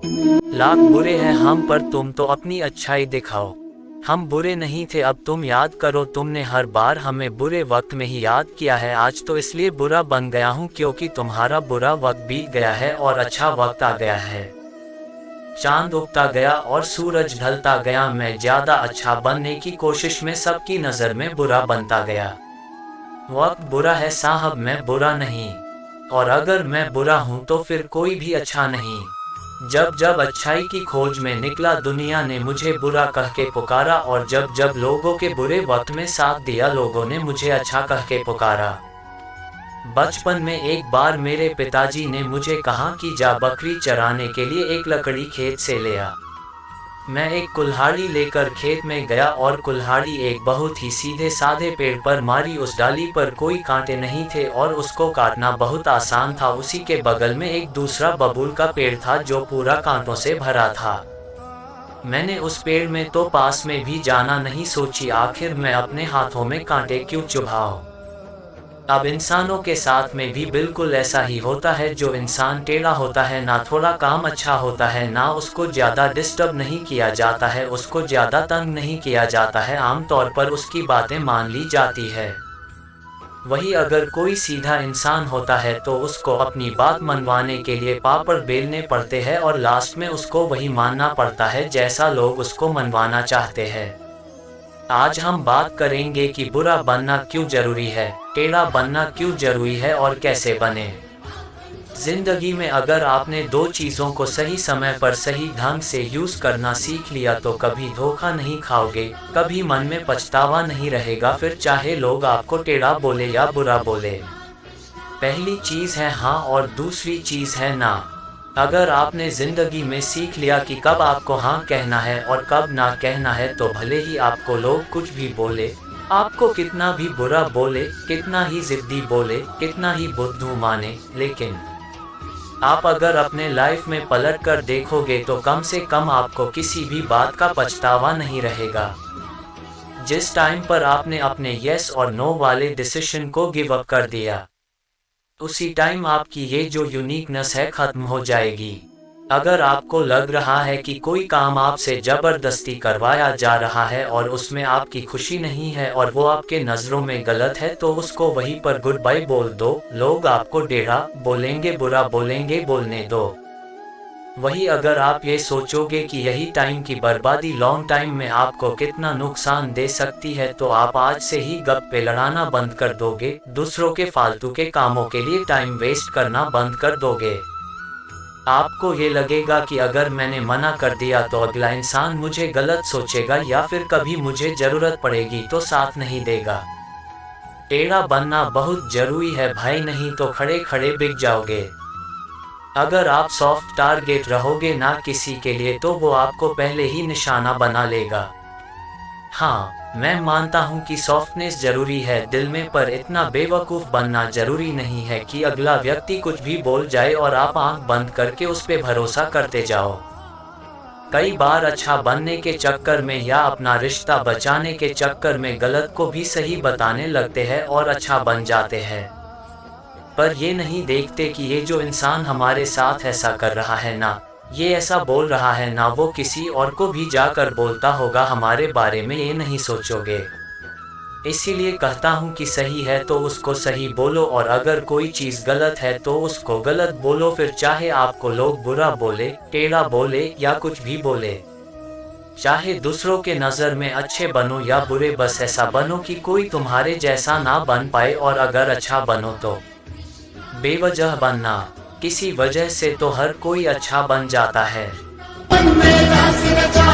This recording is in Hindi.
लाख बुरे हैं हम पर तुम तो अपनी अच्छाई दिखाओ। हम बुरे नहीं थे अब तुम याद करो, तुमने हर बार हमें बुरे वक्त में ही याद किया है। आज तो इसलिए बुरा बन गया हूँ क्योंकि तुम्हारा बुरा वक्त बीत गया है और अच्छा वक्त आ गया है। चांद उगता गया और सूरज ढलता गया, मैं ज्यादा अच्छा बनने की कोशिश में सबकी नजर में बुरा बनता गया। वक्त बुरा है साहब, मैं बुरा नहीं, और अगर मैं बुरा हूँ तो फिर कोई भी अच्छा नहीं। जब जब अच्छाई की खोज में निकला दुनिया ने मुझे बुरा कह के पुकारा, और जब जब लोगों के बुरे वक्त में साथ दिया लोगों ने मुझे अच्छा कह के पुकारा। बचपन में एक बार मेरे पिताजी ने मुझे कहा कि जा बकरी चराने के लिए एक लकड़ी खेत से ले आ। मैं एक कुल्हाड़ी लेकर खेत में गया और कुल्हाड़ी एक बहुत ही सीधे साधे पेड़ पर मारी। उस डाली पर कोई कांटे नहीं थे और उसको काटना बहुत आसान था। उसी के बगल में एक दूसरा बबूल का पेड़ था जो पूरा कांटों से भरा था। मैंने उस पेड़ में तो पास में भी जाना नहीं सोची, आखिर मैं अपने हाथों में कांटे क्यों चुभाऊं। अब इंसानों के साथ में भी बिल्कुल ऐसा ही होता है। जो इंसान टेढ़ा होता है ना थोड़ा काम अच्छा होता है, ना उसको ज्यादा डिस्टर्ब नहीं किया जाता है, उसको ज्यादा तंग नहीं किया जाता है, आमतौर पर उसकी बातें मान ली जाती है। वही अगर कोई सीधा इंसान होता है तो उसको अपनी बात मनवाने के लिए पापड़ बेलने पड़ते हैं और लास्ट में उसको वही मानना पड़ता है जैसा लोग उसको मनवाना चाहते हैं। आज हम बात करेंगे कि बुरा बनना क्यों जरूरी है, टेढ़ा बनना क्यों जरूरी है और कैसे बने। जिंदगी में अगर आपने दो चीजों को सही समय पर सही ढंग से यूज करना सीख लिया तो कभी धोखा नहीं खाओगे, कभी मन में पछतावा नहीं रहेगा, फिर चाहे लोग आपको टेढ़ा बोले या बुरा बोले। पहली चीज है हाँ और दूसरी चीज है ना। अगर आपने जिंदगी में सीख लिया कि कब आपको हाँ कहना है और कब ना कहना है, तो भले ही आपको लोग कुछ भी बोले, आपको कितना भी बुरा बोले, कितना ही जिद्दी बोले, कितना ही बुद्धू माने, लेकिन आप अगर अपने लाइफ में पलट कर देखोगे तो कम से कम आपको किसी भी बात का पछतावा नहीं रहेगा। जिस टाइम पर आपने अपने यस और नो वाले डिसीजन को गिव अप कर दिया, उसी टाइम आपकी ये जो यूनिकनेस है खत्म हो जाएगी। अगर आपको लग रहा है कि कोई काम आपसे जबरदस्ती करवाया जा रहा है और उसमें आपकी खुशी नहीं है और वो आपके नजरों में गलत है, तो उसको वहीं पर गुड बाय बोल दो। लोग आपको टेढ़ा बोलेंगे, बुरा बोलेंगे, बोलने दो। वही अगर आप ये सोचोगे कि यही टाइम की बर्बादी लॉन्ग टाइम में आपको कितना नुकसान दे सकती है, तो आप आज से ही गप्पे लड़ाना बंद कर दोगे, दूसरों के फालतू के कामों के लिए टाइम वेस्ट करना बंद कर दोगे। आपको ये लगेगा कि अगर मैंने मना कर दिया तो अगला इंसान मुझे गलत सोचेगा या फिर कभी मुझे जरूरत पड़ेगी तो साथ नहीं देगा। टेढ़ा बनना बहुत जरूरी है भाई, नहीं तो खड़े खड़े बिक जाओगे। अगर आप सॉफ्ट टारगेट रहोगे ना किसी के लिए, तो वो आपको पहले ही निशाना बना लेगा। हाँ, मैं मानता हूँ कि सॉफ्टनेस जरूरी है दिल में, पर इतना बेवकूफ बनना जरूरी नहीं है कि अगला व्यक्ति कुछ भी बोल जाए और आप आंख बंद करके उस पे भरोसा करते जाओ। कई बार अच्छा बनने के चक्कर में या अपना रिश्ता बचाने के चक्कर में गलत को भी सही बताने लगते हैं और अच्छा बन जाते हैं, पर ये नहीं देखते कि ये जो इंसान हमारे साथ ऐसा कर रहा है ना, ये ऐसा बोल रहा है ना, वो किसी और को भी जाकर बोलता होगा हमारे बारे में, ये नहीं सोचोगे। इसीलिए कहता हूँ कि सही है तो उसको सही बोलो, और अगर कोई चीज़ गलत है तो उसको गलत बोलो, फिर चाहे आपको लोग बुरा बोले, टेढ़ा बोले या कुछ भी बोले। चाहे दूसरों के नज़र में अच्छे बनो या बुरे, बस ऐसा बनो कि कोई तुम्हारे जैसा ना बन पाए, और अगर अच्छा बनो तो बेवजह बनना, किसी वजह से तो हर कोई अच्छा बन जाता है।